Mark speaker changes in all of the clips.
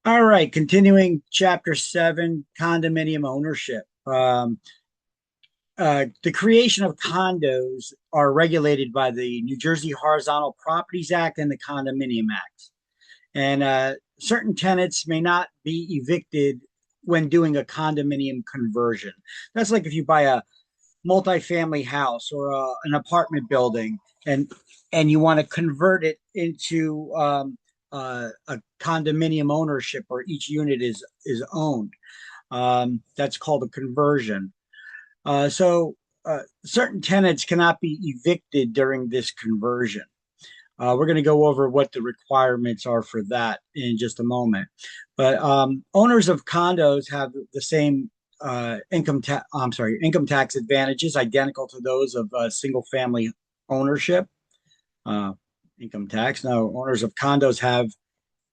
Speaker 1: All right, continuing chapter seven, condominium ownership. The creation of condos are regulated by the New Jersey Horizontal Properties Act and the Condominium Act. And certain tenants may not be evicted when doing a condominium conversion. That's like if you buy a multifamily house or an apartment building and you want to convert it into a condominium ownership where each unit is owned. That's called a conversion. Certain tenants cannot be evicted during this conversion. We're going to go over what the requirements are for that in just a moment. But owners of condos have the same income tax advantages identical to those of single family ownership. Uh, Income tax. Now, owners of condos have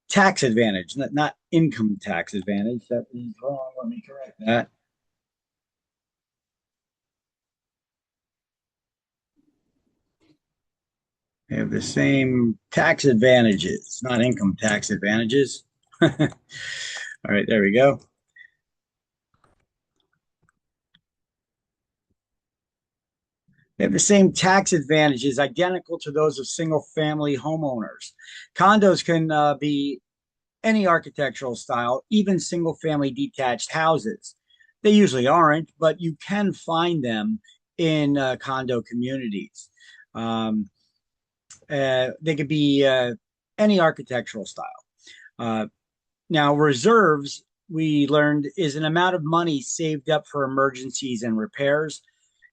Speaker 1: tax advantage, not income tax advantage. That is wrong. Let me correct that. They have the same tax advantages, not income tax advantages. All right, there we go. They have the same tax advantages identical to those of single family homeowners. Condos can be any architectural style, even single family detached houses. They usually aren't, but you can find them in condo communities. Um, they could be any architectural style. Uh, Now, reserves, we learned, is an amount of money saved up for emergencies and repairs.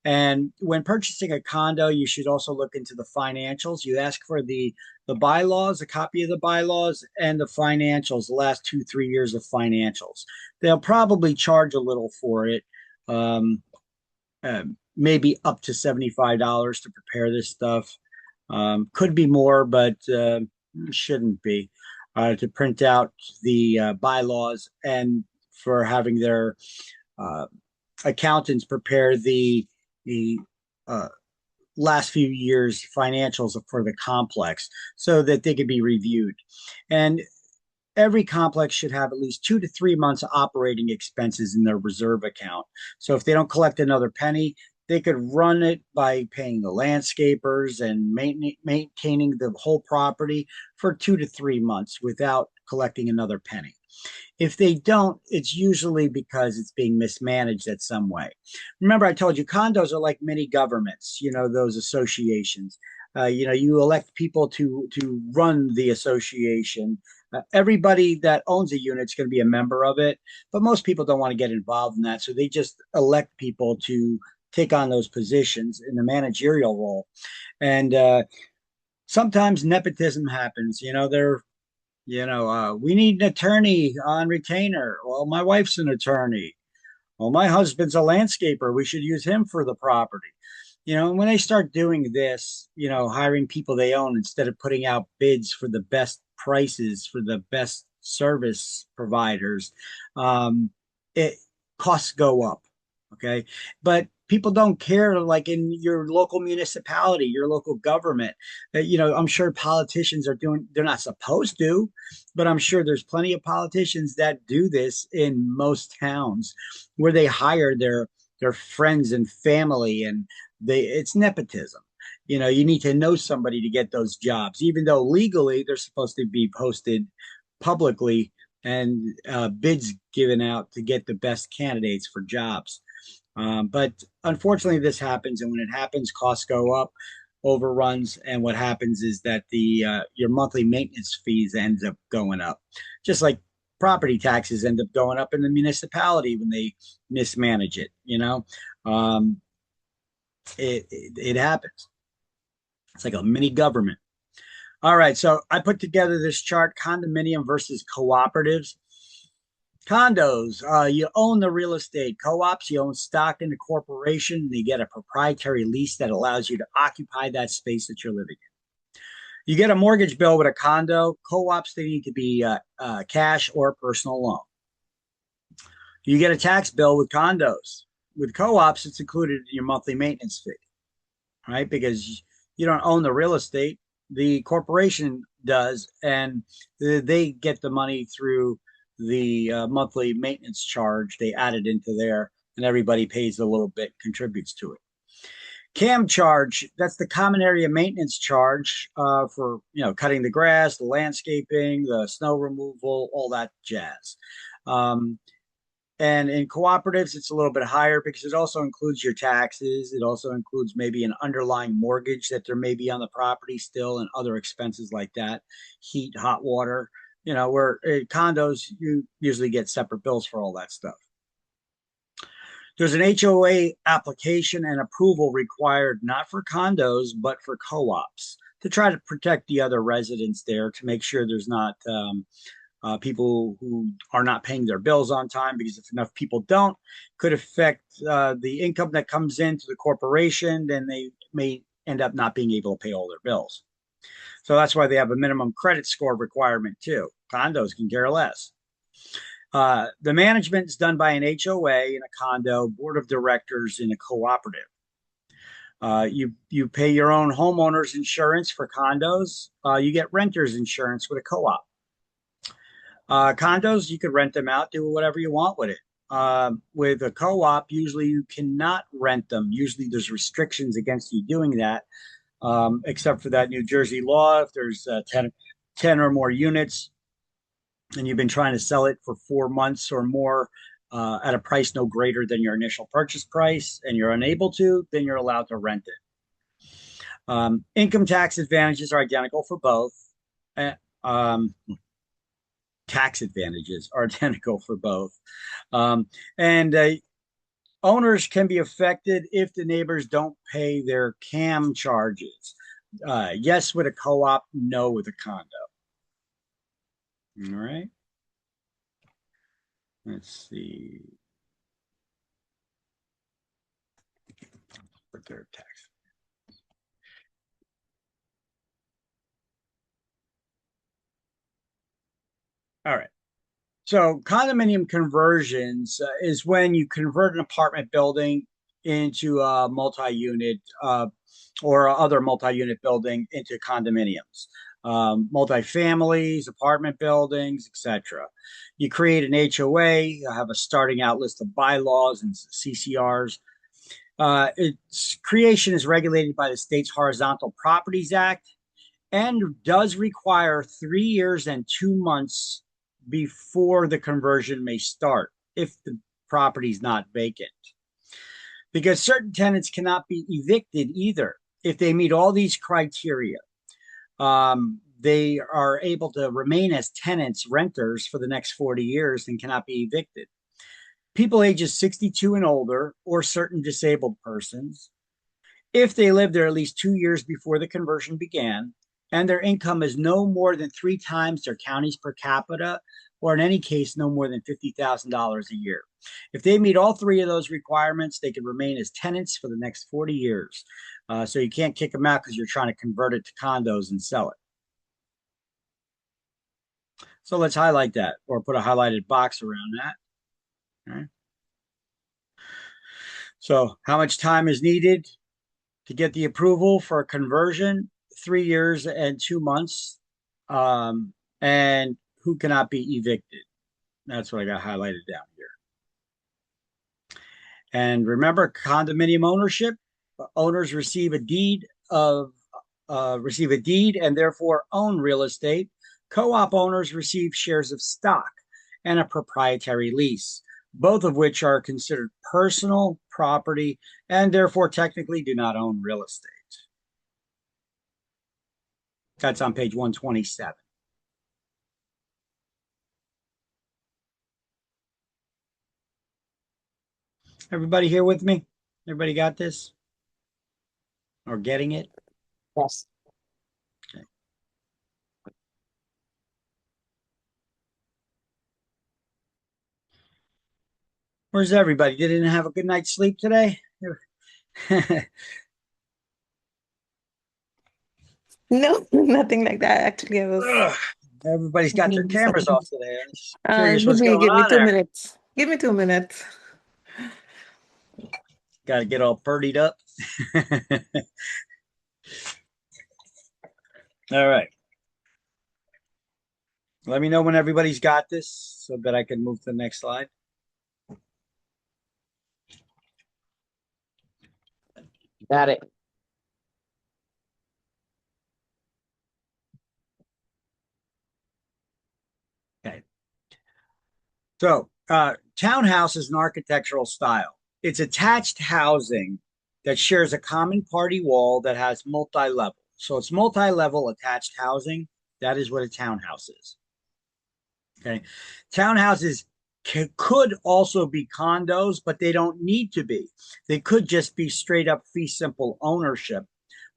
Speaker 1: And when purchasing a condo, you should also look into the financials. You ask for the bylaws, a copy of the bylaws, and the financials, the last 2, 3 years of financials. They'll probably charge a little for it, um, maybe up to $75 to prepare this stuff. Could be more, but shouldn't be. To print out the bylaws and for having their uh, accountants prepare the uh, last few years financials for the complex so that they could be reviewed. And every complex should have at least 2 to 3 months operating expenses in their reserve account. So if they don't collect another penny, they could run it by paying the landscapers and maintaining the whole property for 2 to 3 months without collecting another penny. If they don't, it's usually because it's being mismanaged at some way. Remember, I told you condos are like mini governments, those associations. You elect people to run the association. Everybody that owns a unit is going to be a member of it, but most people don't want to get involved in that. So they just elect people to take on those positions in the managerial role. And sometimes nepotism happens. We need an attorney on retainer. Well, my wife's an attorney. Well, my husband's a landscaper. We should use him for the property. And when they start doing this, hiring people they own instead of putting out bids for the best prices for the best service providers, it costs go up. Okay. But people don't care, like in your local municipality, your local government. I'm sure politicians are doing, they're not supposed to, but I'm sure there's plenty of politicians that do this in most towns where they hire their friends and family, and it's nepotism. You need to know somebody to get those jobs, even though legally they're supposed to be posted publicly and bids given out to get the best candidates for jobs. But unfortunately, this happens, and when it happens, costs go up, overruns, and what happens is that the your monthly maintenance fees ends up going up, just like property taxes end up going up in the municipality when they mismanage it. Um, it happens. It's like a mini government. All right, so I put together this chart: condominium versus cooperatives. Condos, you own the real estate. Co-ops, you own stock in the corporation, and you get a proprietary lease that allows you to occupy that space that you're living in. You get a mortgage bill with a condo. Co-ops, they need to be cash or personal loan. You get a tax bill with condos. With co-ops, it's included in your monthly maintenance fee, right? Because you don't own the real estate, the corporation does, and they get the money through the monthly maintenance charge. They add it into there, and everybody pays a little bit, contributes to it. CAM charge, that's the common area maintenance charge for cutting the grass, the landscaping, the snow removal, all that jazz. And in cooperatives, it's a little bit higher because it also includes your taxes. It also includes maybe an underlying mortgage that there may be on the property still and other expenses like that, heat, hot water. Where condos, you usually get separate bills for all that stuff. There's an HOA application and approval required not for condos, but for co-ops to try to protect the other residents there, to make sure there's not people who are not paying their bills on time, because if enough people don't, could affect the income that comes into the corporation, then they may end up not being able to pay all their bills. So that's why they have a minimum credit score requirement too. Condos can care less. The management is done by an HOA in a condo, board of directors in a cooperative. You pay your own homeowner's insurance for condos. You get renter's insurance with a co-op. Condos, you could rent them out, do whatever you want with it. With a co-op, usually you cannot rent them. Usually there's restrictions against you doing that, except for that New Jersey law. If there's 10 or more units, and you've been trying to sell it for 4 months or more at a price no greater than your initial purchase price, and you're unable to, then you're allowed to rent it. Income tax advantages are identical for both. Tax advantages are identical for both. And owners can be affected if the neighbors don't pay their CAM charges. Yes with a co-op, no with a condo. All right. Let's see. For third tax. All right. So condominium conversions is when you convert an apartment building into a multi-unit or other multi-unit building into condominiums. Multi-families, apartment buildings, etc. You create an HOA, you have a starting out list of bylaws and CCRs. Its creation is regulated by the state's Horizontal Properties Act and does require 3 years and 2 months before the conversion may start if the property is not vacant. Because certain tenants cannot be evicted either if they meet all these criteria. They are able to remain as tenants, renters for the next 40 years and cannot be evicted. People ages 62 and older, or certain disabled persons, if they lived there at least 2 years before the conversion began, and their income is no more than 3 times their county's per capita, or in any case, no more than $50,000 a year. If they meet all 3 of those requirements, they can remain as tenants for the next 40 years. So you can't kick them out because you're trying to convert it to condos and sell it. So let's highlight that, or put a highlighted box around that. All right. So how much time is needed to get the approval for a conversion? 3 years and 2 months. And who cannot be evicted? That's what I got highlighted down here. And remember, condominium ownership, owners receive a deed and therefore own real estate. Co-op owners receive shares of stock and a proprietary lease, both of which are considered personal property and therefore technically do not own real estate. That's on page 127. Everybody here with me? Everybody got this? Or getting it?
Speaker 2: Yes.
Speaker 1: Okay. Where's everybody? Didn't have a good night's sleep today?
Speaker 2: No, nothing like that. Actually, I was
Speaker 1: Ugh, everybody's got their
Speaker 2: doing
Speaker 1: cameras
Speaker 2: something.
Speaker 1: off today. I'm just curious what's
Speaker 2: Give
Speaker 1: going
Speaker 2: me
Speaker 1: on
Speaker 2: two
Speaker 1: there.
Speaker 2: minutes. Give me 2 minutes.
Speaker 1: Got to get all purdied up. All right. Let me know when everybody's got this. so that I can move to the next slide.
Speaker 3: Got it.
Speaker 1: Okay. So, townhouse is an architectural style. It's attached housing that shares a common party wall that has multi-level. So it's multi-level attached housing. That is what a townhouse is. Okay. Townhouses could also be condos, but they don't need to be. They could just be straight up fee simple ownership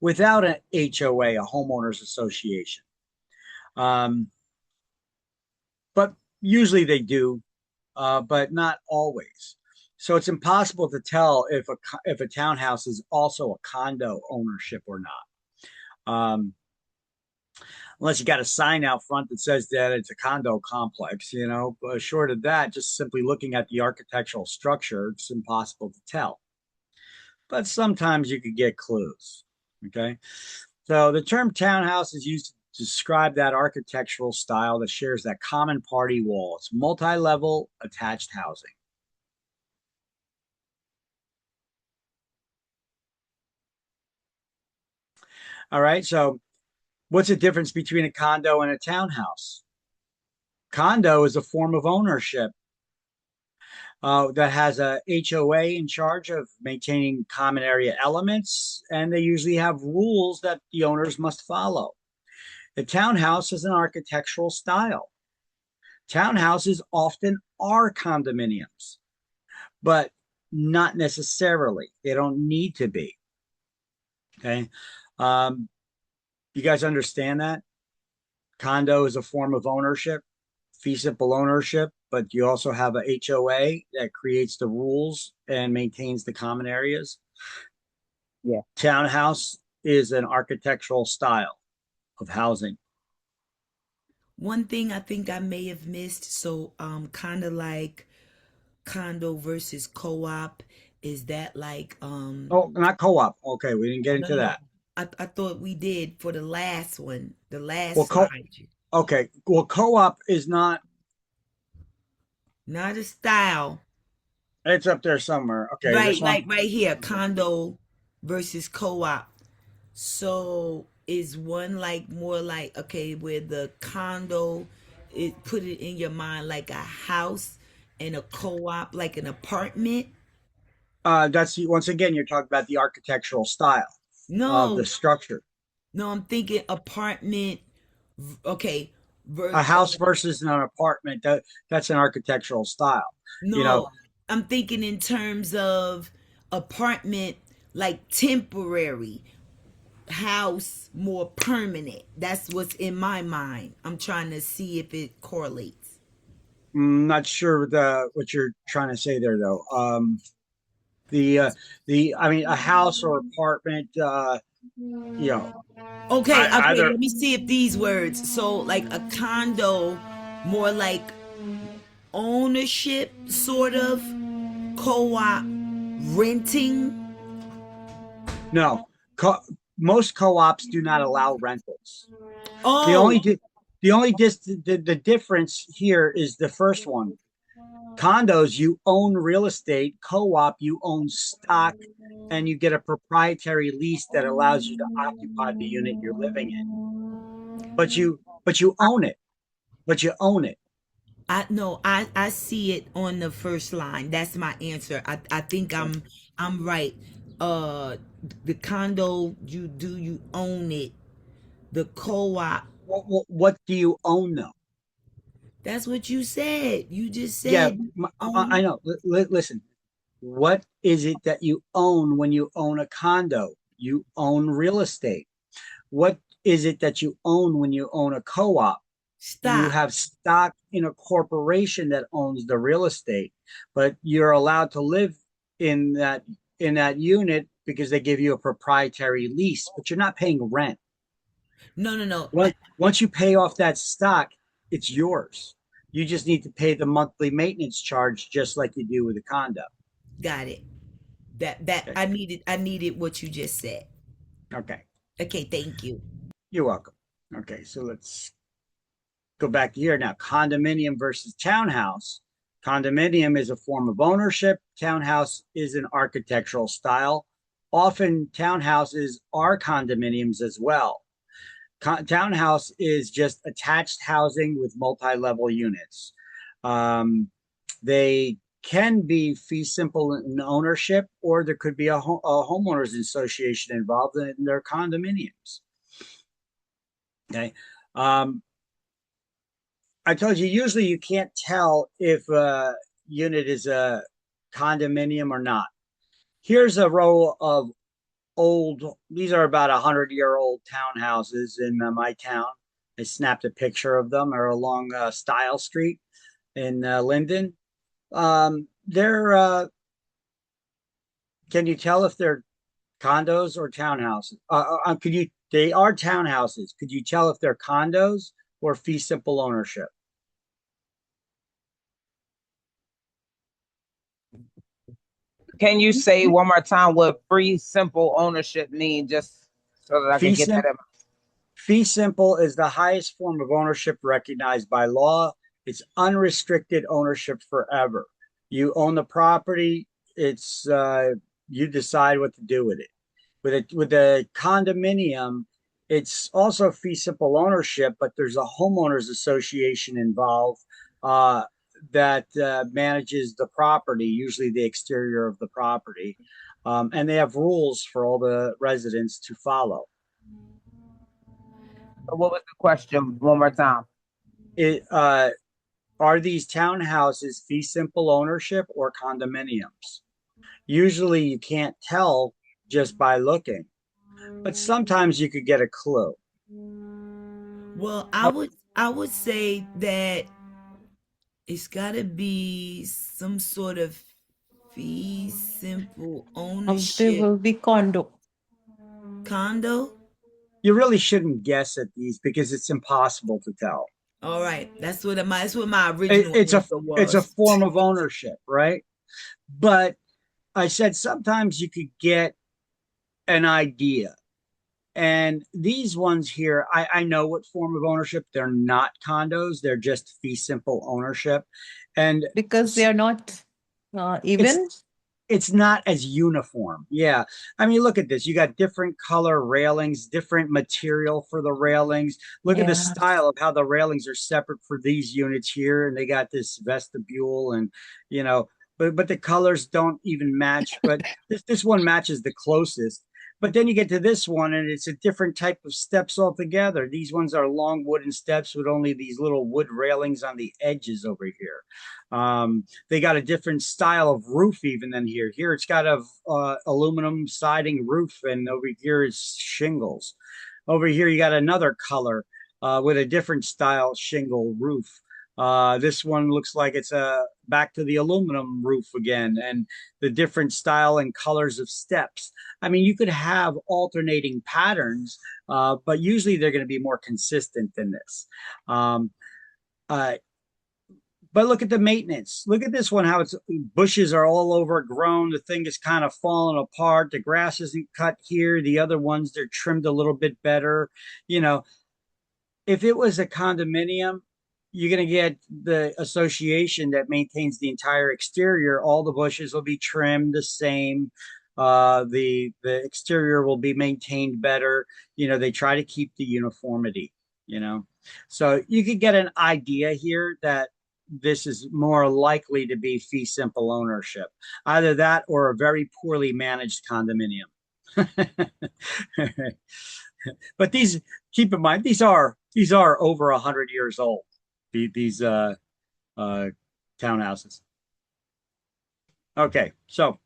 Speaker 1: without an HOA, a homeowners association. But usually they do, but not always. So it's impossible to tell if a townhouse is also a condo ownership or not. Unless you got a sign out front that says that it's a condo complex, But short of that, just simply looking at the architectural structure, it's impossible to tell. But sometimes you could get clues. Okay. So the term townhouse is used to describe that architectural style that shares that common party wall. It's multi-level attached housing. All right. So what's the difference between a condo and a townhouse? Condo is a form of ownership that has a HOA in charge of maintaining common area elements, and they usually have rules that the owners must follow. The townhouse is an architectural style. Townhouses often are condominiums, but not necessarily. They don't need to be. Okay. You guys understand that? Condo is a form of ownership, fee simple ownership, but you also have a HOA that creates the rules and maintains the common areas.
Speaker 3: Yeah.
Speaker 1: Townhouse is an architectural style of housing.
Speaker 4: One thing I think I may have missed, so kind of like condo versus co-op, is that like
Speaker 1: Oh, not co-op. Okay, we didn't get
Speaker 4: no,
Speaker 1: into
Speaker 4: no, no.
Speaker 1: that.
Speaker 4: I thought we did for the last one, the last
Speaker 1: Well,
Speaker 4: slide.
Speaker 1: okay. Well, co-op is not.
Speaker 4: Not a style.
Speaker 1: It's up there somewhere. Okay,
Speaker 4: Right,
Speaker 1: this one.
Speaker 4: like right here, condo versus co-op. So is one like more like, okay, where the condo, it put it in your mind like a house, and a co-op like an apartment?
Speaker 1: That's once again you're talking about the architectural style of the
Speaker 4: No,
Speaker 1: structure.
Speaker 4: no, I'm thinking apartment. Okay,
Speaker 1: A house versus an apartment, that's an architectural style. You know,
Speaker 4: no, I'm thinking in terms of apartment, like temporary, house more permanent. That's what's in my mind. I'm trying to see if it correlates.
Speaker 1: I'm not sure what you're trying to say there though. The I mean a house or apartment, you know,
Speaker 4: Okay, okay,
Speaker 1: either
Speaker 4: let me see if these words. So like a condo, more like ownership, sort of, co-op, renting.
Speaker 1: no. Co- Most co-ops do not allow rentals. The
Speaker 4: Oh,
Speaker 1: only the difference here is the first one. Condos, you own real estate. Co-op, you own stock, and you get a proprietary lease that allows you to occupy the unit you're living in. But you own it. But you own it.
Speaker 4: I no, I see it on the first line. That's my answer. I think I'm right. Uh, the condo, you own it. The co-op,
Speaker 1: What do you own though?
Speaker 4: that's what you said. You just
Speaker 1: Yeah,
Speaker 4: said
Speaker 1: I
Speaker 4: own.
Speaker 1: know. Listen, what is it that you own when you own a condo? You own real estate. What is it that you own when you own a co-op? You
Speaker 4: Stop.
Speaker 1: have stock in a corporation that owns the real estate, but you're allowed to live in that unit because they give you a proprietary lease, but you're not paying rent.
Speaker 4: No, no, no.
Speaker 1: Once you pay off that stock, it's yours. You just need to pay the monthly maintenance charge just like you do with a condo.
Speaker 4: Got it. That
Speaker 1: Okay.
Speaker 4: I needed what you just said.
Speaker 1: Okay.
Speaker 4: Okay, thank you.
Speaker 1: You're welcome. Okay, so let's go back to here now. Condominium versus townhouse. Condominium is a form of ownership. Townhouse is an architectural style. Often townhouses are condominiums as well. Townhouse is just attached housing with multi-level units. They can be fee simple in ownership, or there could be a homeowners association involved in their condominiums. Okay. I told you, usually you can't tell if a unit is a condominium or not. Here's a row of these are about 100-year-old townhouses in my town. I snapped a picture of them. They're along Style Street in Linden. They're, can you tell if they're condos or townhouses? They are townhouses. Could you tell if they're condos or fee simple ownership?
Speaker 3: Can you say one more time what free simple ownership mean, just so that I can get that in?
Speaker 1: Fee simple is the highest form of ownership recognized by law. It's unrestricted ownership forever. You own the property. It's you decide what to do with it. With a condominium, it's also fee simple ownership, but there's a homeowners association involved that manages the property, usually the exterior of the property, and they have rules for all the residents to follow.
Speaker 3: What was the question one more time?
Speaker 1: Are these townhouses fee simple ownership or condominiums? Usually you can't tell just by looking, but sometimes you could get a clue.
Speaker 4: Well, I would say that it's got to be some sort of fee simple
Speaker 2: They
Speaker 4: ownership
Speaker 2: will be condo.
Speaker 4: condo.
Speaker 1: You really shouldn't guess at these because it's impossible to tell.
Speaker 4: All right, that's what my original
Speaker 1: It's
Speaker 4: answer was.
Speaker 1: it's a form of ownership, right? But I said sometimes you could get an idea. And these ones here, I know what form of ownership. They're not condos. They're just fee simple ownership. And
Speaker 2: Because they are not even.
Speaker 1: it's not as uniform. Yeah. I mean, look at this. You got different color railings, different material for the railings. Look at the
Speaker 2: Yeah.
Speaker 1: style of how the railings are separate for these units here. And they got this vestibule and, you know, but the colors don't even match. But this one matches the closest. But then you get to this one and it's a different type of steps altogether. These ones are long wooden steps with only these little wood railings on the edges over here. They got a different style of roof even than here. Here it's got a aluminum siding roof, and over here it's shingles. Over here you got another color with a different style shingle roof. This one looks like it's back to the aluminum roof again, and the different style and colors of steps. I mean, you could have alternating patterns, but usually they're going to be more consistent than this. But look at the maintenance. Look at this one, how it's bushes are all overgrown. The thing is kind of falling apart. The grass isn't cut here. The other ones, they're trimmed a little bit better. You know, if it was a condominium, you're going to get the association that maintains the entire exterior. All the bushes will be trimmed the same. The exterior will be maintained better. You know, they try to keep the uniformity, you know. So you could get an idea here that this is more likely to be fee simple ownership. Either that or a very poorly managed condominium. But these, keep in mind, these are over 100 years old. These townhouses. Okay, so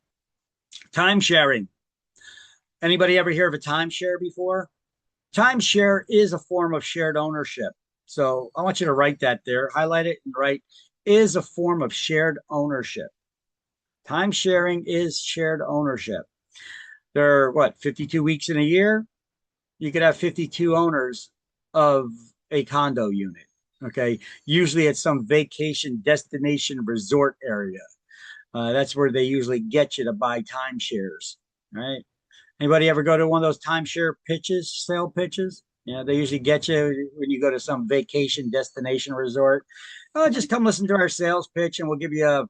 Speaker 1: time sharing. Anybody ever hear of a timeshare before? Timeshare is a form of shared ownership. So I want you to write that there, highlight it and write, is a form of shared ownership. Time sharing is shared ownership. There are what, 52 weeks in a year? You could have 52 owners of a condo unit. Okay, usually it's some vacation destination resort area. That's where they usually get you to buy timeshares. Right? Anybody ever go to one of those timeshare pitches, sale pitches? You know, they usually get you when you go to some vacation destination resort. Oh, just come listen to our sales pitch and we'll give you a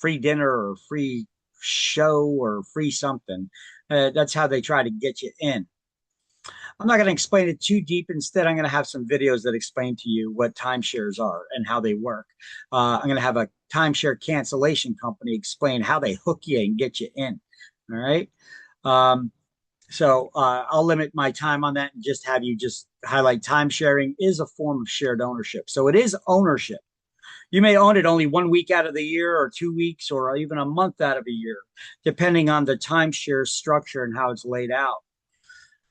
Speaker 1: free dinner or free show or free something. That's how they try to get you in. I'm not going to explain it too deep. Instead, I'm going to have some videos that explain to you what timeshares are and how they work. I'm going to have a timeshare cancellation company explain how they hook you and get you in. All right. So I'll limit my time on that and just have you just highlight time sharing is a form of shared ownership. So it is ownership. You may own it only 1 week out of the year or 2 weeks or even a month out of a year, depending on the timeshare structure and how it's laid out.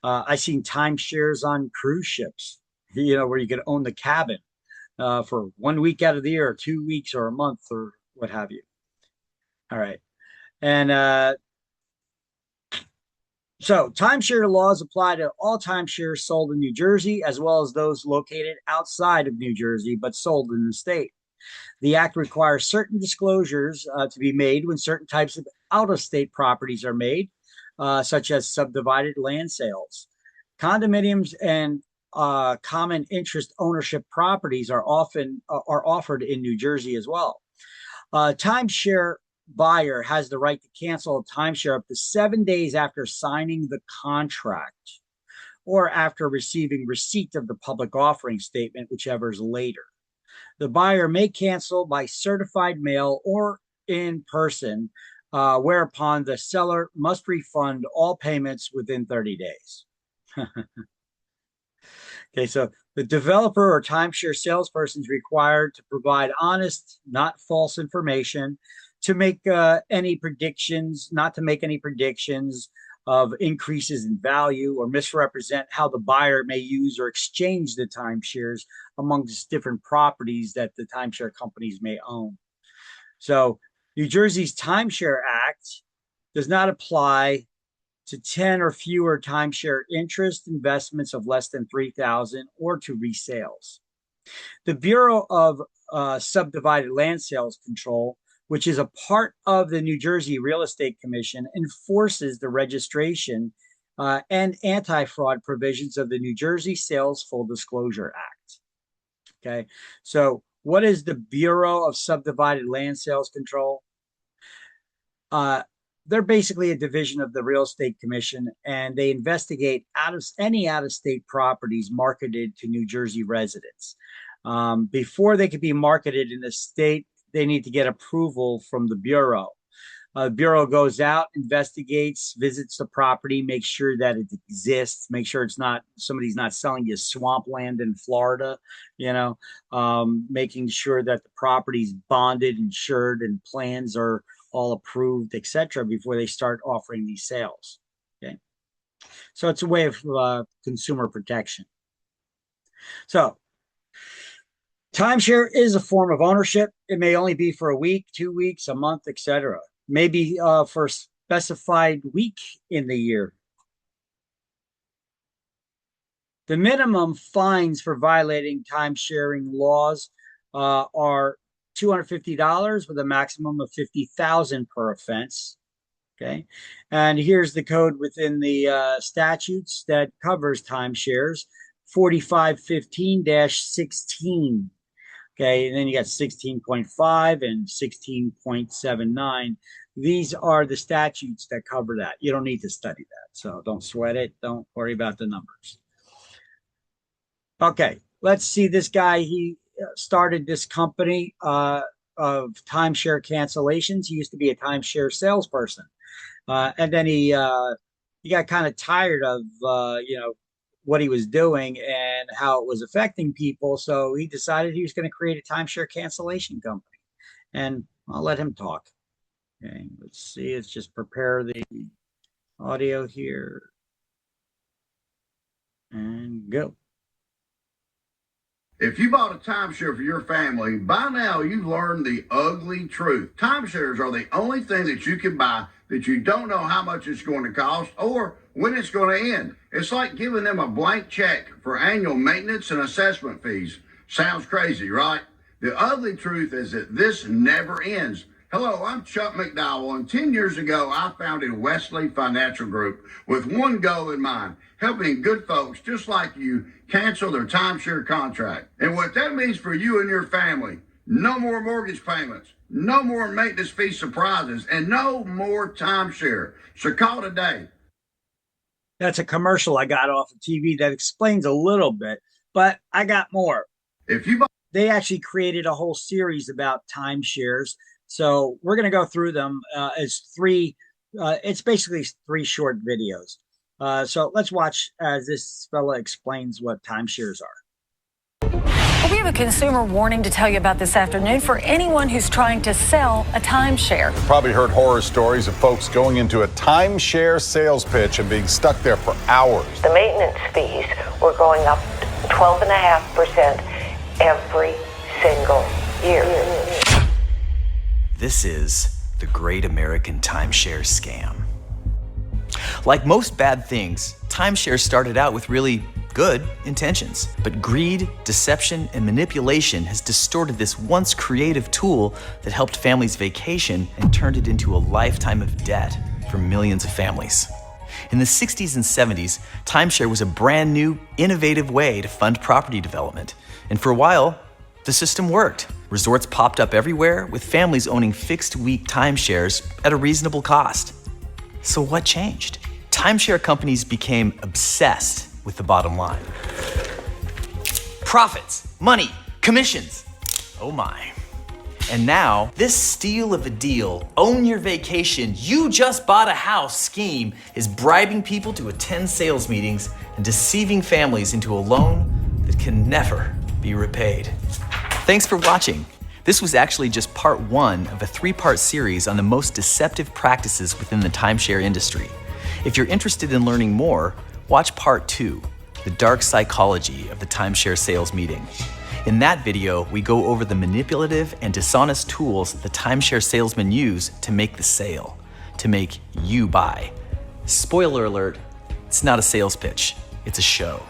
Speaker 1: I've seen timeshares on cruise ships, you know, where you could own the cabin for 1 week out of the year, or 2 weeks, or a month, or what have you. All right. And so timeshare laws apply to all timeshares sold in New Jersey, as well as those located outside of New Jersey, but sold in the state. The act requires certain disclosures to be made when certain types of out-of-state properties are made, such as subdivided land sales. Condominiums and common interest ownership properties are often offered in New Jersey as well. Timeshare buyer has the right to cancel a timeshare up to 7 days after signing the contract or after receiving receipt of the public offering statement, whichever is later. The buyer may cancel by certified mail or in person, whereupon the seller must refund all payments within 30 days. Okay, so the developer or timeshare salesperson is required to provide honest, not false information, to make any predictions, not to make any predictions of increases in value or misrepresent how the buyer may use or exchange the timeshares amongst different properties that the timeshare companies may own. So New Jersey's Timeshare Act does not apply to 10 or fewer timeshare interest investments of less than $3,000 or to resales. The Bureau of Subdivided Land Sales Control, which is a part of the New Jersey Real Estate Commission, enforces the registration and anti-fraud provisions of the New Jersey Sales Full Disclosure Act. Okay, so what is the Bureau of Subdivided Land Sales Control? They're basically a division of the Real Estate Commission, and they investigate any out-of-state properties marketed to New Jersey residents. Before they can be marketed in the state, they need to get approval from the Bureau. The Bureau goes out, investigates, visits the property, makes sure that it exists, make sure it's not somebody's not selling you swampland in Florida, you know, making sure that the property's bonded, insured, and plans are all approved, etc., before they start offering these sales. Okay, so it's a way of consumer protection. So timeshare is a form of ownership. It may only be for a week, 2 weeks, a month, etc. Maybe for a specified week in the year. The minimum fines for violating time-sharing laws are $250 with a maximum of $50,000 per offense. Okay, and here's the code within the statutes that covers timeshares: 4515-16. Okay, and then you got 16.5 and 16.79. These are the statutes that cover that. You don't need to study that, so don't sweat it. Don't worry about the numbers. Okay, let's see this guy. He started this company of timeshare cancellations. He used to be a timeshare salesperson, and then he got kind of tired of what he was doing and how it was affecting people. So he decided he was going to create a timeshare cancellation company, and I'll let him talk. Okay, let's see. Let's just prepare the audio here and go.
Speaker 5: If you bought a timeshare for your family, by now you've learned the ugly truth. Timeshares are the only thing that you can buy that you don't know how much it's going to cost or when it's going to end. It's like giving them a blank check for annual maintenance and assessment fees. Sounds crazy, right? The ugly truth is that this never ends. Hello, I'm Chuck McDowell, and 10 years ago, I founded Wesley Financial Group with one goal in mind, helping good folks just like you cancel their timeshare contract. And what that means for you and your family, no more mortgage payments, no more maintenance fee surprises, and no more timeshare. So call today.
Speaker 1: That's a commercial I got off of TV that explains a little bit, but I got more.
Speaker 5: If you
Speaker 1: They actually created a whole series about timeshares. So we're going to go through them as three. It's basically three short videos. So let's watch as this fella explains what timeshares are.
Speaker 6: Well, we have a consumer warning to tell you about this afternoon for anyone who's trying to sell a timeshare.
Speaker 7: Probably heard horror stories of folks going into a timeshare sales pitch and being stuck there for hours.
Speaker 8: The maintenance fees were going up 12.5% every single year.
Speaker 9: This is the Great American Timeshare Scam. Like most bad things, timeshare started out with really good intentions. But greed, deception, and manipulation has distorted this once creative tool that helped families vacation and turned it into a lifetime of debt for millions of families. In the 60s and 70s, timeshare was a brand new, innovative way to fund property development. And for a while, the system worked. Resorts popped up everywhere, with families owning fixed-week timeshares at a reasonable cost. So what changed? Timeshare companies became obsessed with the bottom line. Profits, money, commissions. Oh my. And now, this steal of a deal, own your vacation, you just bought a house scheme is bribing people to attend sales meetings and deceiving families into a loan that can never be repaid. Thanks for watching. This was actually just part one of a three-part series on the most deceptive practices within the timeshare industry. If you're interested in learning more, watch part two, the dark psychology of the timeshare sales meeting. In that video, we go over the manipulative and dishonest tools the timeshare salesmen use to make the sale, to make you buy. Spoiler alert, it's not a sales pitch, it's a show.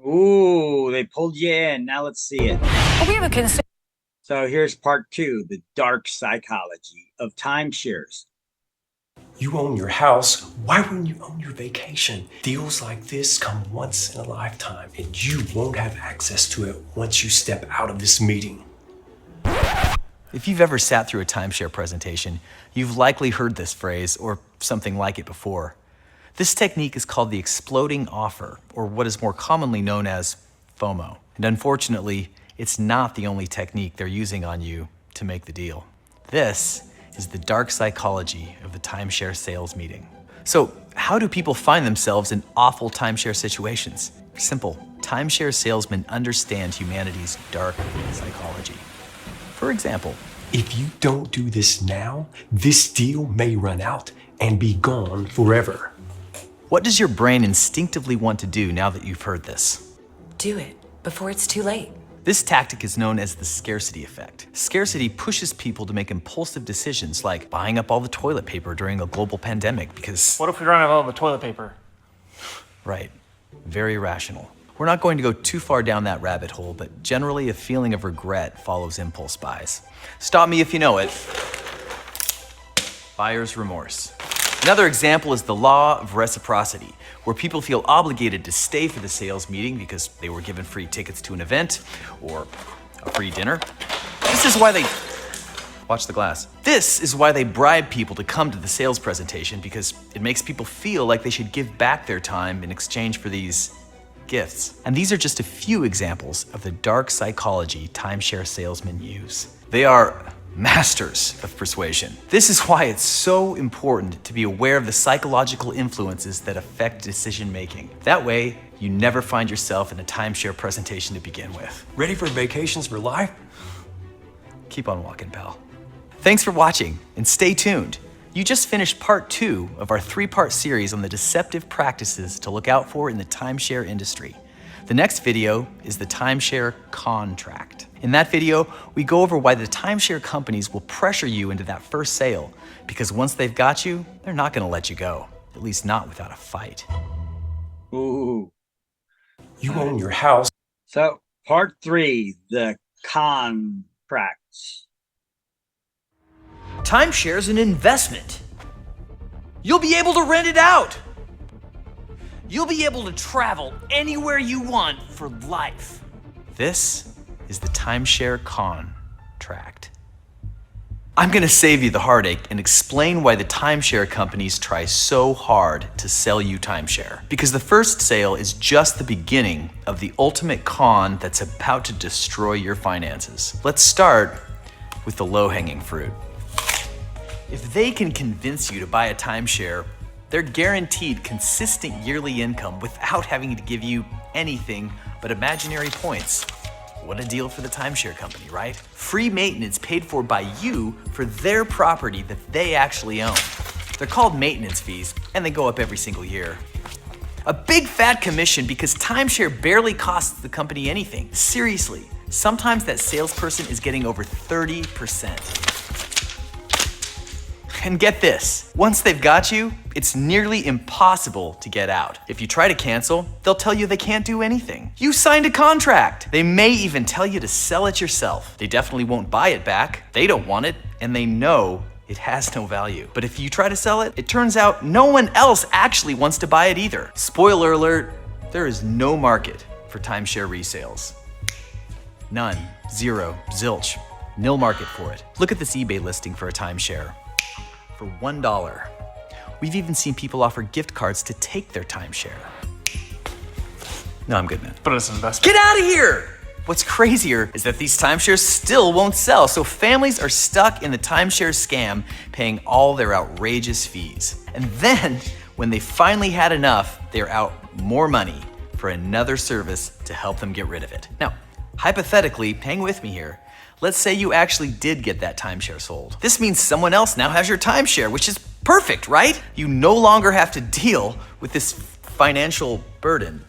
Speaker 1: Ooh, they pulled you in. Now let's see it.
Speaker 6: Well, we have a consumer.
Speaker 1: So here's part two, the dark psychology of timeshares.
Speaker 10: You own your house, why wouldn't you own your vacation? Deals like this come once in a lifetime, and you won't have access to it once you step out of this meeting.
Speaker 9: If you've ever sat through a timeshare presentation, you've likely heard this phrase or something like it before. This technique is called the exploding offer, or what is more commonly known as FOMO. And unfortunately, it's not the only technique they're using on you to make the deal. This is the dark psychology of the timeshare sales meeting. So, how do people find themselves in awful timeshare situations? Simple. Timeshare salesmen understand humanity's dark psychology. For example,
Speaker 10: If you don't do this now, this deal may run out and be gone forever.
Speaker 9: what does your brain instinctively want to do now that you've heard this?
Speaker 11: Do it before it's too late.
Speaker 9: This tactic is known as the scarcity effect. Scarcity pushes people to make impulsive decisions like buying up all the toilet paper during a global pandemic because...
Speaker 12: What if we run out of all the toilet paper?
Speaker 9: Right. Very rational. We're not going to go too far down that rabbit hole, but generally a feeling of regret follows impulse buys. Stop me if you know it. Buyer's remorse. Another example is the law of reciprocity, where people feel obligated to stay for the sales meeting because they were given free tickets to an event or a free dinner. This is why they... Watch the glass. This is why they bribe people to come to the sales presentation, because it makes people feel like they should give back their time in exchange for these gifts. And these are just a few examples of the dark psychology timeshare salesmen use. They are masters of persuasion. This is why it's so important to be aware of the psychological influences that affect decision making. That way, you never find yourself in a timeshare presentation to begin with.
Speaker 10: Ready for vacations for life?
Speaker 9: Keep on walking, pal. Thanks for watching, and stay tuned. You just finished part two of our three-part series on the deceptive practices to look out for in the timeshare industry. The next video is the timeshare contract. In that video, we go over why the timeshare companies will pressure you into that first sale, because once they've got you, they're not going to let you go, at least not without a fight.
Speaker 1: Ooh.
Speaker 10: You own your house.
Speaker 1: So part three, the contracts.
Speaker 9: Timeshare is an investment. You'll be able to rent it out. You'll be able to travel anywhere you want for life. This is the timeshare contract. I'm gonna save you the heartache and explain why the timeshare companies try so hard to sell you timeshare. Because the first sale is just the beginning of the ultimate con that's about to destroy your finances. Let's start with the low-hanging fruit. If they can convince you to buy a timeshare, they're guaranteed consistent yearly income without having to give you anything but imaginary points. What a deal for the timeshare company, right? Free maintenance paid for by you for their property that they actually own. They're called maintenance fees, and they go up every single year. A big fat commission because timeshare barely costs the company anything. Seriously, sometimes that salesperson is getting over 30%. And get this, once they've got you, it's nearly impossible to get out. If you try to cancel, they'll tell you they can't do anything. You signed a contract. They may even tell you to sell it yourself. They definitely won't buy it back. They don't want it, and they know it has no value. But if you try to sell it, it turns out no one else actually wants to buy it either. Spoiler alert, there is no market for timeshare resales. None, zero, zilch, nil market for it. Look at this eBay listing for a timeshare. For $1. We've even seen people offer gift cards to take their timeshare. No, I'm good, man.
Speaker 10: But it's an investment.
Speaker 9: Get out of here! What's crazier is that these timeshares still won't sell, so families are stuck in the timeshare scam, paying all their outrageous fees. And then, when they finally had enough, they're out more money for another service to help them get rid of it. Now, hypothetically, hang with me here, let's say you actually did get that timeshare sold. This means someone else now has your timeshare, which is perfect, right? You no longer have to deal with this financial burden.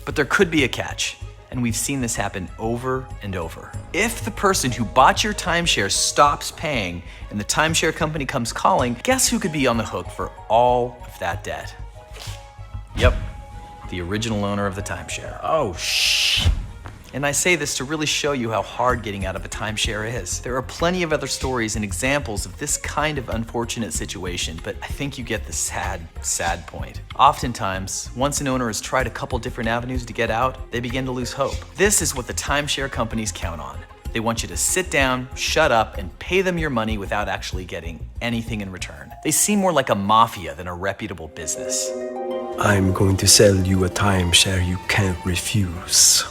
Speaker 9: But there could be a catch, and we've seen this happen over and over. If the person who bought your timeshare stops paying and the timeshare company comes calling, guess who could be on the hook for all of that debt? Yep, the original owner of the timeshare. Oh, shh. And I say this to really show you how hard getting out of a timeshare is. There are plenty of other stories and examples of this kind of unfortunate situation, but I think you get the sad point. Oftentimes, once an owner has tried a couple different avenues to get out, they begin to lose hope. This is what the timeshare companies count on. They want you to sit down, shut up, and pay them your money without actually getting anything in return. They seem more like a mafia than a reputable business.
Speaker 10: I'm going to sell you a timeshare you can't refuse.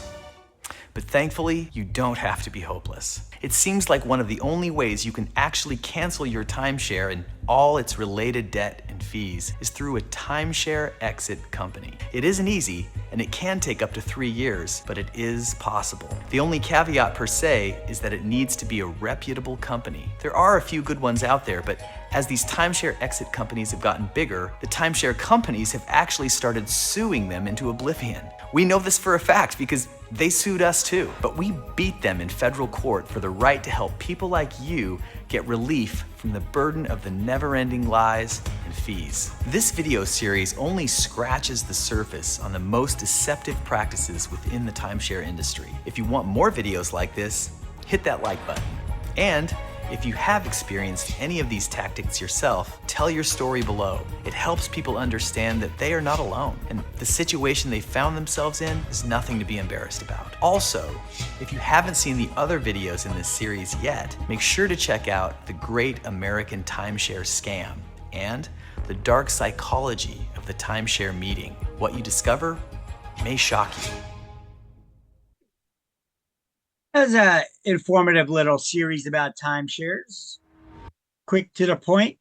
Speaker 9: But thankfully, you don't have to be hopeless. It seems like one of the only ways you can actually cancel your timeshare and all its related debt and fees is through a timeshare exit company. It isn't easy, and it can take up to 3 years, but it is possible. The only caveat per se is that it needs to be a reputable company. There are a few good ones out there, but as these timeshare exit companies have gotten bigger, the timeshare companies have actually started suing them into oblivion. We know this for a fact because they sued us too, but we beat them in federal court for the right to help people like you get relief from the burden of the never-ending lies and fees. This video series only scratches the surface on the most deceptive practices within the timeshare industry. If you want more videos like this, hit that like button. And if you have experienced any of these tactics yourself, tell your story below. It helps people understand that they are not alone, and the situation they found themselves in is nothing to be embarrassed about. Also, if you haven't seen the other videos in this series yet, make sure to check out The Great American Timeshare Scam and The Dark Psychology of the Timeshare Meeting. What you discover may shock you.
Speaker 1: As an informative little series about timeshares, quick to the point.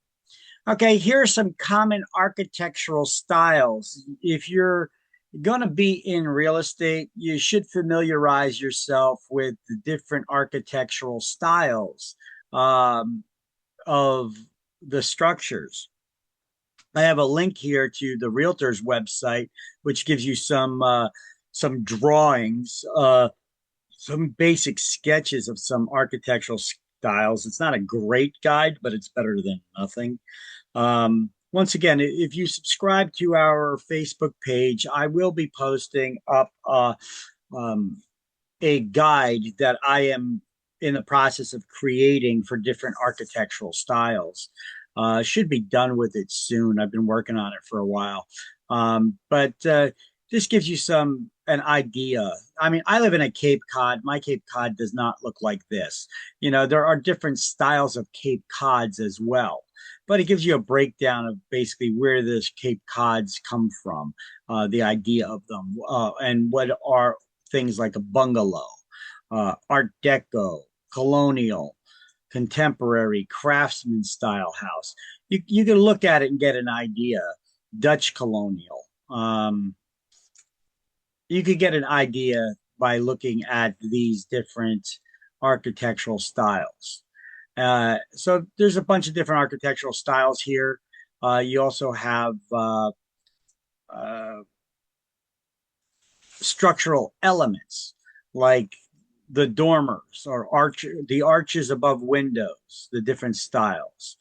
Speaker 1: Okay, here are some common architectural styles. If you're going to be in real estate, you should familiarize yourself with the different architectural styles of the structures. I have a link here to the Realtor's website, which gives you some drawings, some basic sketches of some architectural styles. It's not a great guide, but it's better than nothing. Once again, if you subscribe to our Facebook page, I will be posting up a guide that I am in the process of creating for different architectural styles. Should be done with it soon. I've been working on it for a while. But this gives you an idea. I mean, I live in a Cape Cod. My Cape Cod does not look like this. You know, there are different styles of Cape Cods as well, but it gives you a breakdown of basically where this Cape Cods come from, the idea of them, and what are things like a bungalow, Art Deco, colonial, contemporary, craftsman style house. You can look at it and get an idea. Dutch colonial. You could get an idea by looking at these different architectural styles. So there's a bunch of different architectural styles here. You also have structural elements like the dormers or the arches above windows, the different styles,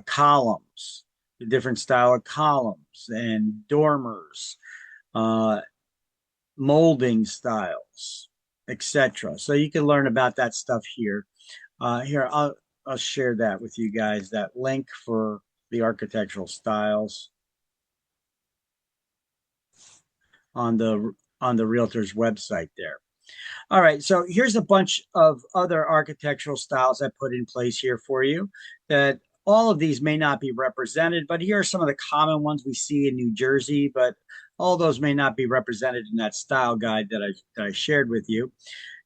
Speaker 1: columns, the different style of columns and dormers, molding styles, etc. So you can learn about that stuff here. Here, I'll share that with you guys, that link for the architectural styles on the realtor's website there. All right, so here's a bunch of other architectural styles I put in place here for you. That all of these may not be represented, but here are some of the common ones we see in New Jersey, but all those may not be represented in that style guide that I shared with you.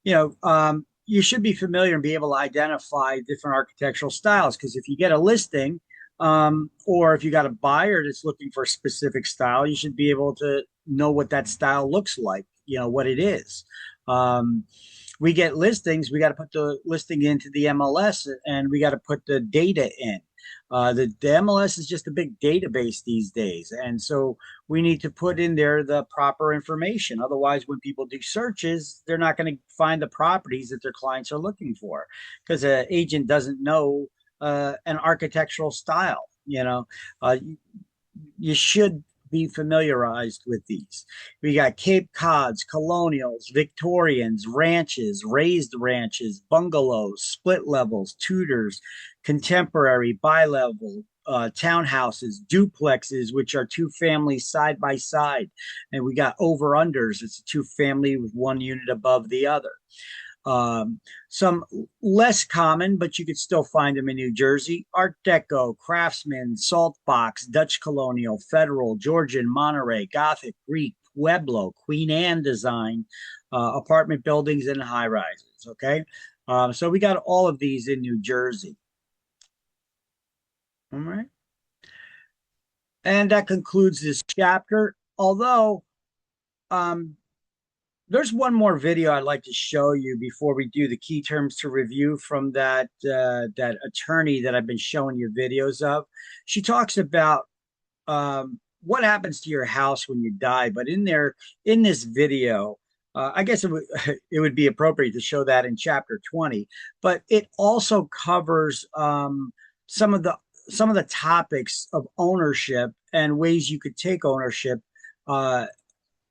Speaker 1: You know, you should be familiar and be able to identify different architectural styles, because if you get a listing, or if you got a buyer that's looking for a specific style, you should be able to know what that style looks like, you know, what it is. We get listings, we got to put the listing into the MLS, and we got to put the data in. The MLS is just a big database these days, and so we need to put in there the proper information. Otherwise, when people do searches, they're not going to find the properties that their clients are looking for, because an agent doesn't know an architectural style. You know, you should be familiarized with these. We got Cape Cods, colonials, Victorians, ranches, raised ranches, bungalows, split levels, Tudors, contemporary, bi-level, townhouses, duplexes, which are two families side by side. And we got over-unders. It's a two family with one unit above the other. Some less common, but you could still find them in New Jersey: Art Deco, Craftsman, Salt Box, Dutch Colonial, Federal, Georgian, Monterey, Gothic, Greek, Pueblo, Queen Anne design, apartment buildings and high rises. Okay, so we got all of these in New Jersey. All right, and that concludes this chapter. Although, there's one more video I'd like to show you before we do the key terms to review from that attorney that I've been showing you videos of. She talks about what happens to your house when you die. But in this video, I guess it would be appropriate to show that in chapter 20. But it also covers some of the topics of ownership and ways you could take ownership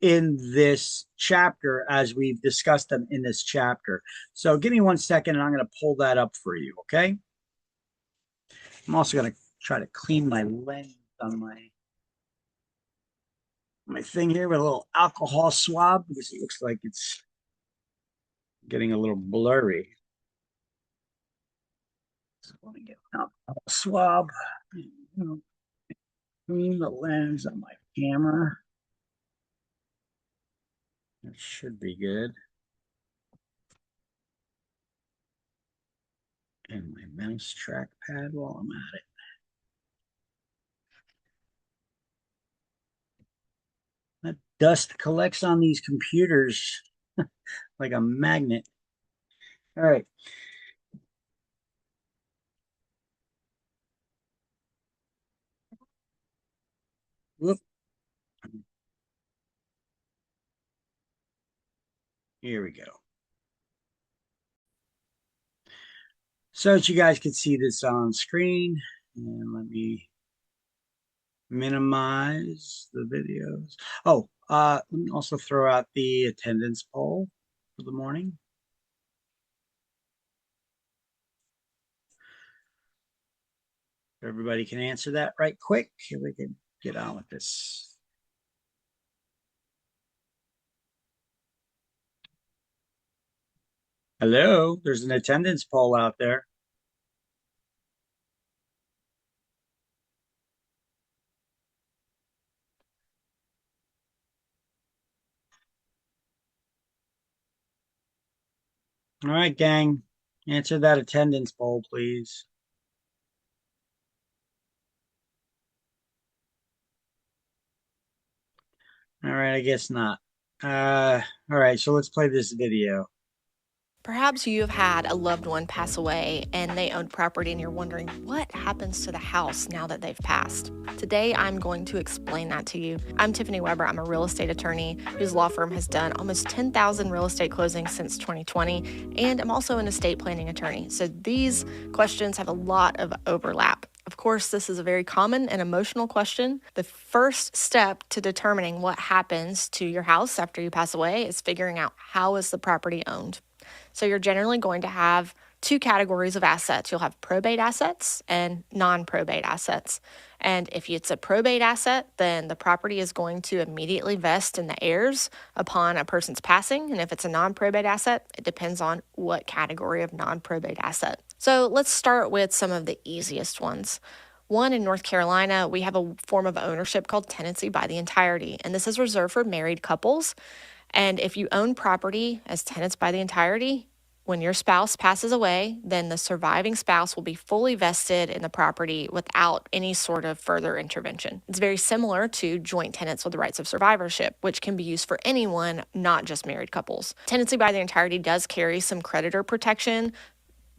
Speaker 1: in this chapter, as we've discussed them in this chapter. So give me 1 second and I'm going to pull that up for you, okay? I'm also going to try to clean my lens on my thing here with a little alcohol swab, because it looks like it's getting a little blurry. So let me get an alcohol swab, clean the lens on my camera. It should be good. And my mouse trackpad while I'm at it. That dust collects on these computers like a magnet. All right. Whoop. Here we go. So that you guys can see this on screen, and let me minimize the videos. Oh, let me also throw out the attendance poll for the morning. Everybody can answer that right quick. We can get on with this. Hello, there's an attendance poll out there. All right, gang, answer that attendance poll, please. All right, I guess not. All right, so let's play this video.
Speaker 12: Perhaps you have had a loved one pass away and they owned property and you're wondering what happens to the house now that they've passed. Today, I'm going to explain that to you. I'm Tiffany Weber. I'm a real estate attorney whose law firm has done almost 10,000 real estate closings since 2020, and I'm also an estate planning attorney. So these questions have a lot of overlap. Of course, this is a very common and emotional question. The first step to determining what happens to your house after you pass away is figuring out how is the property owned. So you're generally going to have two categories of assets. You'll have probate assets and non-probate assets. And if it's a probate asset, then the property is going to immediately vest in the heirs upon a person's passing. And if it's a non-probate asset, it depends on what category of non-probate asset. So let's start with some of the easiest ones. One, in North Carolina, we have a form of ownership called tenancy by the entirety. And this is reserved for married couples. And if you own property as tenants by the entirety, when your spouse passes away, then the surviving spouse will be fully vested in the property without any sort of further intervention. It's very similar to joint tenants with the rights of survivorship, which can be used for anyone, not just married couples. Tenancy by the entirety does carry some creditor protection.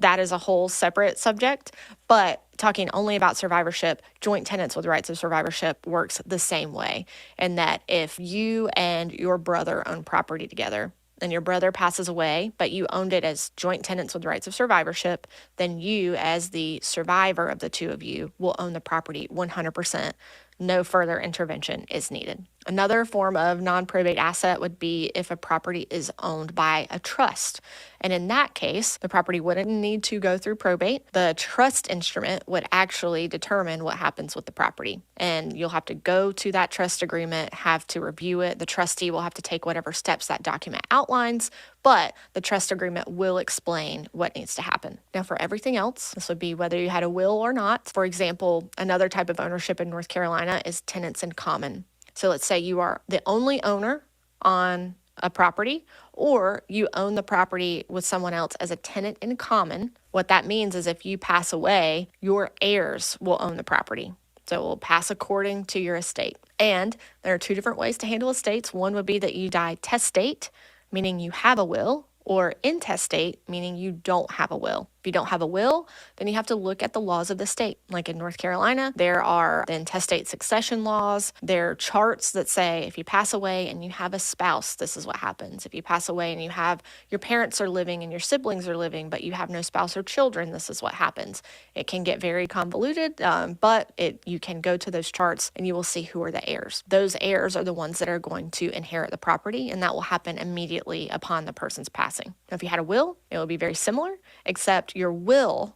Speaker 12: That is a whole separate subject, but talking only about survivorship, joint tenants with rights of survivorship works the same way, in that if you and your brother own property together and your brother passes away, but you owned it as joint tenants with rights of survivorship, then you, as the survivor of the two of you, will own the property 100%. No further intervention is needed. Another form of non-probate asset would be if a property is owned by a trust. And in that case, the property wouldn't need to go through probate. The trust instrument would actually determine what happens with the property. And you'll have to go to that trust agreement, have to review it. The trustee will have to take whatever steps that document outlines, but the trust agreement will explain what needs to happen. Now, for everything else, this would be whether you had a will or not. For example, another type of ownership in North Carolina is tenants in common. So let's say you are the only owner on a property, or you own the property with someone else as a tenant in common. What that means is if you pass away, your heirs will own the property. So it will pass according to your estate. And there are two different ways to handle estates. One would be that you die testate, meaning you have a will, or intestate, meaning you don't have a will. If you don't have a will, then you have to look at the laws of the state. Like in North Carolina, there are the intestate succession laws. There are charts that say if you pass away and you have a spouse, this is what happens. If you pass away and you have your parents are living and your siblings are living, but you have no spouse or children, this is what happens. It can get very convoluted, but you can go to those charts and you will see who are the heirs. Those heirs are the ones that are going to inherit the property, and that will happen immediately upon the person's passing. Now, if you had a will, it will be very similar, except your will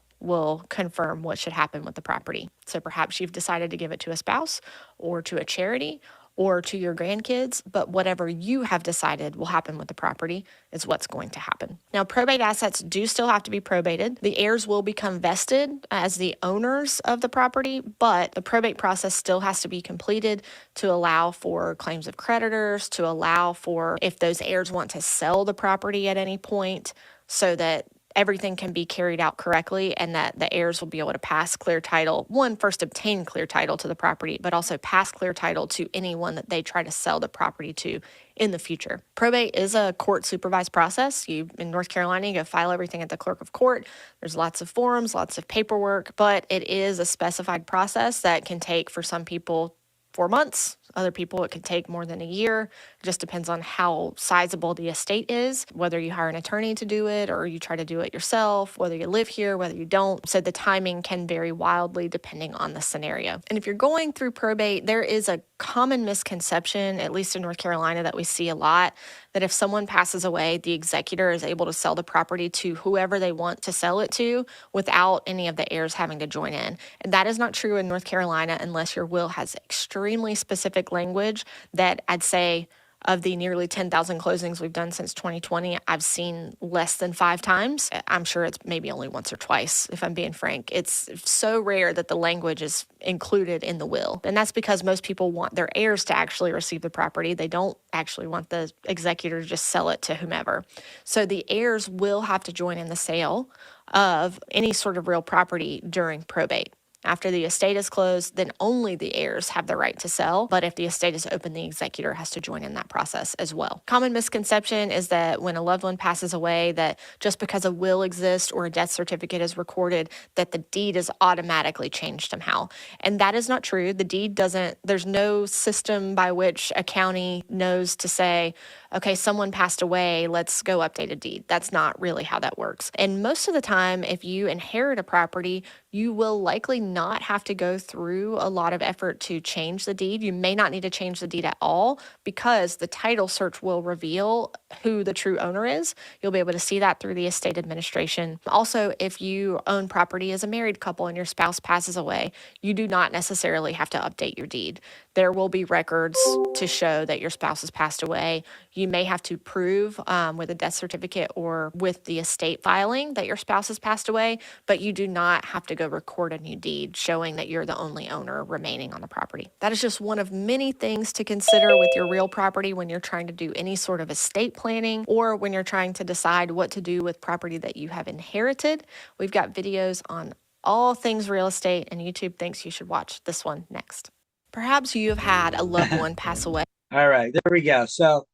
Speaker 12: confirm what should happen with the property. So perhaps you've decided to give it to a spouse or to a charity or to your grandkids, but whatever you have decided will happen with the property is what's going to happen. Now, probate assets do still have to be probated. The heirs will become vested as the owners of the property, but the probate process still has to be completed to allow for claims of creditors, to allow for if those heirs want to sell the property at any point, so that everything can be carried out correctly and that the heirs will be able to pass clear title. One, first obtain clear title to the property, but also pass clear title to anyone that they try to sell the property to in the future. Probate is a court supervised process. In North Carolina, you go file everything at the clerk of court. There's lots of forms, lots of paperwork, but it is a specified process that can take, for some people, 4 months. Other people, it could take more than a year. It just depends on how sizable the estate is, whether you hire an attorney to do it or you try to do it yourself, whether you live here, whether you don't. So the timing can vary wildly depending on the scenario. And if you're going through probate, there is a common misconception, at least in North Carolina, that we see a lot, that if someone passes away, the executor is able to sell the property to whoever they want to sell it to without any of the heirs having to join in. And that is not true in North Carolina unless your will has extremely specific language that I'd say of the nearly 10,000 closings we've done since 2020, I've seen less than 5 times. I'm sure it's maybe only once or twice, if I'm being frank. It's so rare that the language is included in the will. And that's because most people want their heirs to actually receive the property. They don't actually want the executor to just sell it to whomever. So the heirs will have to join in the sale of any sort of real property during probate. After the estate is closed, then only the heirs have the right to sell. But if the estate is open, the executor has to join in that process as well. Common misconception is that when a loved one passes away, that just because a will exists or a death certificate is recorded, that the deed is automatically changed somehow. And that is not true. The deed doesn't, there's no system by which a county knows to say, okay, someone passed away, let's go update a deed. That's not really how that works. And most of the time, if you inherit a property, you will likely not have to go through a lot of effort to change the deed. You may not need to change the deed at all because the title search will reveal who the true owner is. You'll be able to see that through the estate administration. Also, if you own property as a married couple and your spouse passes away, you do not necessarily have to update your deed. There will be records to show that your spouse has passed away. You may have to prove with a death certificate or with the estate filing that your spouse has passed away, but you do not have to go record a new deed showing that you're the only owner remaining on the property. That is just one of many things to consider with your real property when you're trying to do any sort of estate planning or when you're trying to decide what to do with property that you have inherited. We've got videos on all things real estate, and YouTube thinks you should watch this one next. Perhaps you have had a loved one pass away.
Speaker 1: All right, there we go. So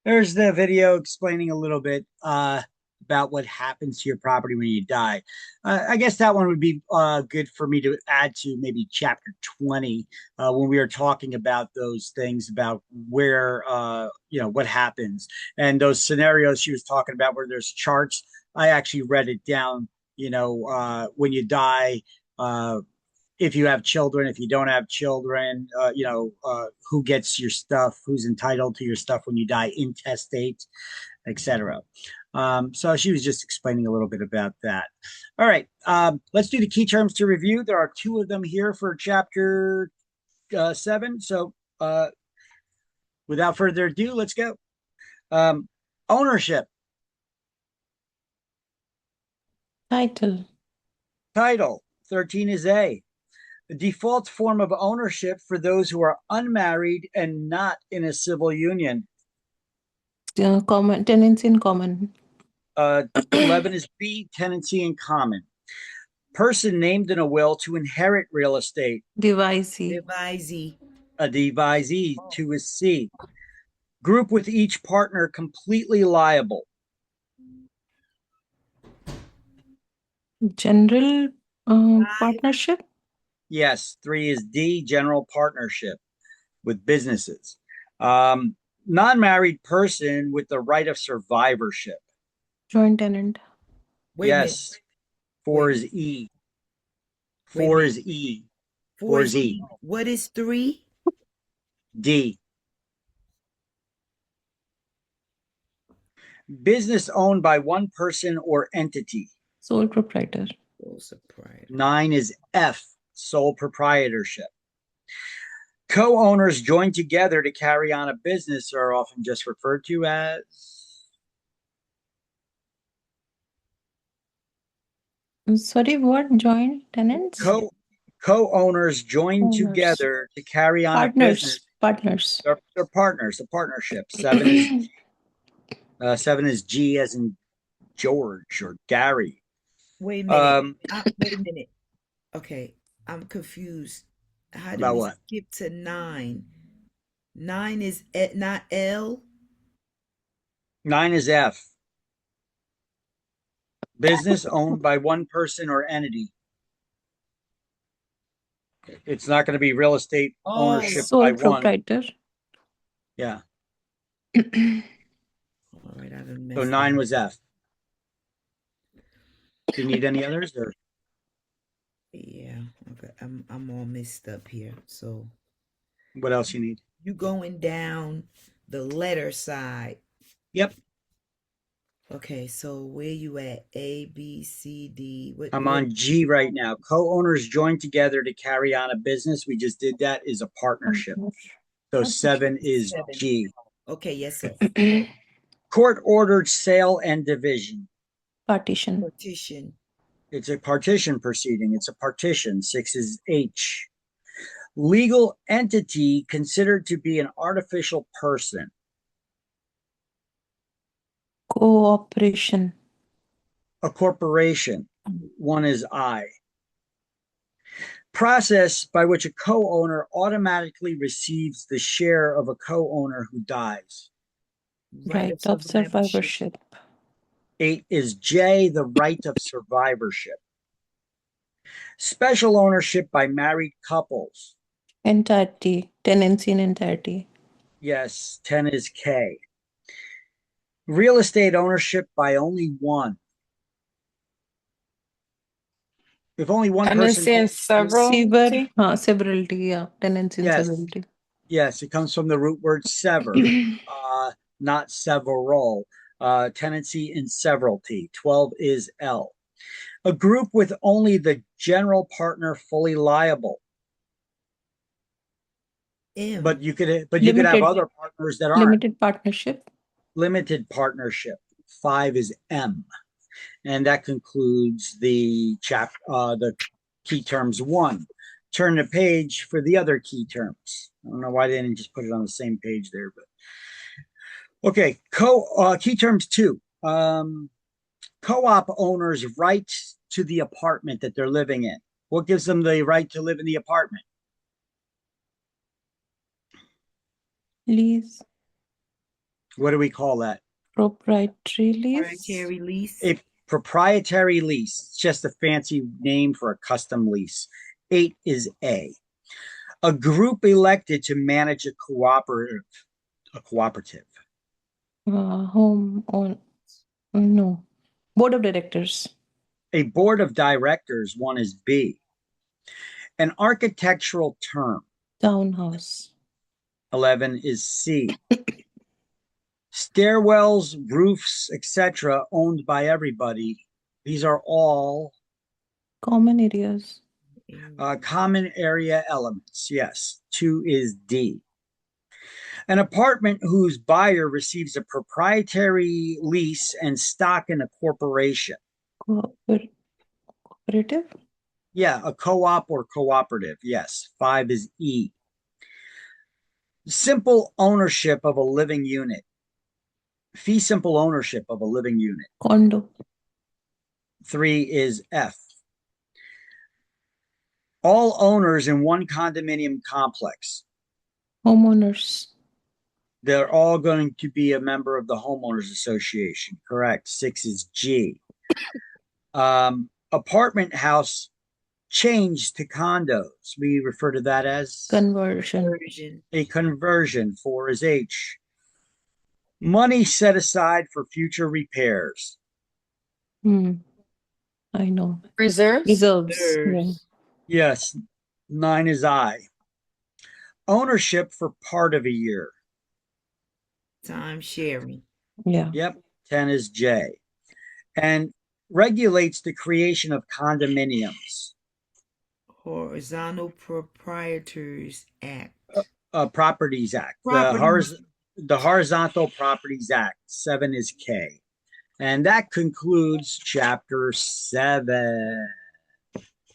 Speaker 1: there's the video explaining a little bit about what happens to your property when you die. I guess that one would be good for me to add to maybe chapter 20 when we are talking about those things about where, what happens and those scenarios she was talking about where there's charts. I actually read it down, when you die, if you have children, if you don't have children, who gets your stuff, who's entitled to your stuff when you die, intestate, etc. So she was just explaining a little bit about that. All right, let's do the key terms to review. There are 2 of them here for chapter 7. So without further ado, let's go. Ownership.
Speaker 2: Title.
Speaker 1: Title. 13 is A. The default form of ownership for those who are unmarried and not in a civil union.
Speaker 2: Common tenancy in common.
Speaker 1: 11 is B, tenancy in common. Person named in a will to inherit real estate.
Speaker 2: Devisee.
Speaker 4: Devisee.
Speaker 1: A devisee. 2 is C. Group with each partner completely liable.
Speaker 2: General partnership.
Speaker 1: Yes. 3 is D, general partnership with businesses. Non-married person with the right of survivorship.
Speaker 2: Joint tenant.
Speaker 1: Yes. 4 is E. 4 is E. 4 is E.
Speaker 4: What is 3?
Speaker 1: D. Business owned by one person or entity.
Speaker 2: Sole proprietor.
Speaker 1: 9 is F, sole proprietorship. Co-owners join together to carry on a business are often just referred to as
Speaker 2: Sorry, what? Joint tenants?
Speaker 1: Co-owners join
Speaker 2: Owners.
Speaker 1: together to carry on a business.
Speaker 2: Partners.
Speaker 1: They're partners, a partnership. 7 is G as in George or Gary.
Speaker 4: Wait a minute. Wait a minute. Okay, I'm confused. How do we skip to 9? 9 is not L?
Speaker 1: 9 is F. Business owned by one person or entity. It's not going to be real estate ownership
Speaker 2: Sole
Speaker 1: by one.
Speaker 2: proprietor.
Speaker 1: Yeah.
Speaker 4: All right, I done messed
Speaker 1: So 9
Speaker 4: up.
Speaker 1: was F. Do you need any others? Or?
Speaker 4: Yeah, okay. I'm all messed up here. So
Speaker 1: What else you need?
Speaker 4: You going down the letter side.
Speaker 1: Yep.
Speaker 4: Okay, so where you at? A, B, C, D. What?
Speaker 1: I'm
Speaker 4: what-
Speaker 1: on G right now. Co-owners join together to carry on a business. We just did that, is a partnership. So 7 is
Speaker 4: Seven.
Speaker 1: G.
Speaker 4: Okay, yes, sir.
Speaker 1: Court-ordered sale and division.
Speaker 2: Partition.
Speaker 4: Partition.
Speaker 1: It's a partition proceeding. It's a partition. 6 is H. Legal entity considered to be an artificial person.
Speaker 2: Cooperation.
Speaker 1: A corporation. 1 is I. Process by which a co-owner automatically receives the share of a co-owner who dies.
Speaker 2: Right of survivorship.
Speaker 1: 8 is J, the right of survivorship. Special ownership by married couples.
Speaker 2: Entirety. Tenancy in entirety.
Speaker 1: Yes, 10 is K. Real estate ownership by only one. If only one person.
Speaker 2: Severalty. Yeah. Tenancy in
Speaker 1: Yes.
Speaker 2: severalty.
Speaker 1: Yes, it comes from the root word sever, not several. Tenancy in severalty. 12 is L. A group with only the general partner fully liable.
Speaker 4: M.
Speaker 1: But you could have
Speaker 2: Limited.
Speaker 1: other partners that aren't.
Speaker 2: Limited partnership.
Speaker 1: Limited partnership. 5 is M. And that concludes the the key terms 1. Turn the page for the other key terms. I don't know why they didn't just put it on the same page there, but okay. Key terms 2. Co-op owners' right to the apartment that they're living in. What gives them the right to live in the apartment?
Speaker 2: Lease.
Speaker 1: What do we call that?
Speaker 2: Proprietary lease.
Speaker 4: Proprietary lease.
Speaker 1: A proprietary lease. It's just a fancy name for a custom lease. 8 is A. A group elected to manage a cooperative.
Speaker 2: Home on. No. Board of directors.
Speaker 1: A board of directors. 1 is B. An architectural term.
Speaker 2: Townhouse.
Speaker 1: 11 is C. Stairwells, roofs, etc., owned by everybody. These are all
Speaker 2: Common areas.
Speaker 1: common area elements. Yes. 2 is D. An apartment whose buyer receives a proprietary lease and stock in a corporation.
Speaker 2: Cooperative.
Speaker 1: Yeah, a co-op or cooperative. Yes. 5 is E. Simple ownership of a living unit. Fee simple ownership of a living unit.
Speaker 2: Condo.
Speaker 1: 3 is F. All owners in one condominium complex.
Speaker 2: Homeowners.
Speaker 1: They're all going to be a member of the homeowners association. Correct. 6 is G. Apartment house changed to condos. We refer to that as
Speaker 2: Conversion.
Speaker 1: a conversion. 4 is H. Money set aside for future repairs.
Speaker 2: I know.
Speaker 6: Reserves?
Speaker 2: Reserves.
Speaker 1: Yes. 9 is I. Ownership for part of a year.
Speaker 4: Time sharing.
Speaker 2: Yeah.
Speaker 1: Yep. 10 is J. And regulates the creation of condominiums.
Speaker 4: Horizontal Proprietors Act.
Speaker 1: Properties Act.
Speaker 4: Properties.
Speaker 1: The Horizontal Properties Act. 7 is K. And that concludes chapter 7.